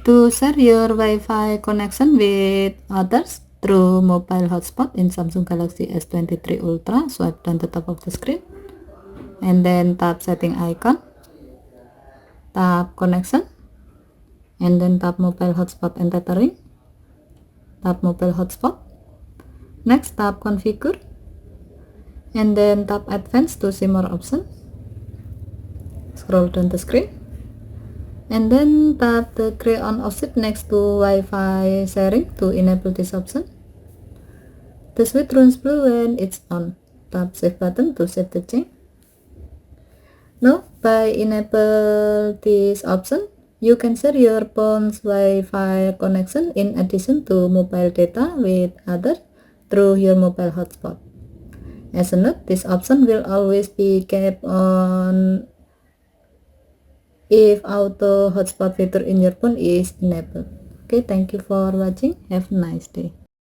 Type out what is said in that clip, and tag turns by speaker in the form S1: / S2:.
S1: To share your Wi-Fi connection with others through mobile hotspot in Samsung Galaxy S23 Ultra, swipe down the top of the screen and then tap setting icon, tap connection, and then tap mobile hotspot and tethering, tap mobile hotspot. Next, tap configure and then tap advanced to see more options. Scroll down the screen and then tap the gray on option next to Wi-Fi sharing to enable this option. The switch turns blue when it's on. Tap save button to save the change. Now, by enable this option, you can share your phone's Wi-Fi connection in addition to mobile data with others through your mobile hotspot. As a note, this option will always be kept on if auto hotspot feature in your phone is enabled. Okay, thank you for watching. Have a nice day.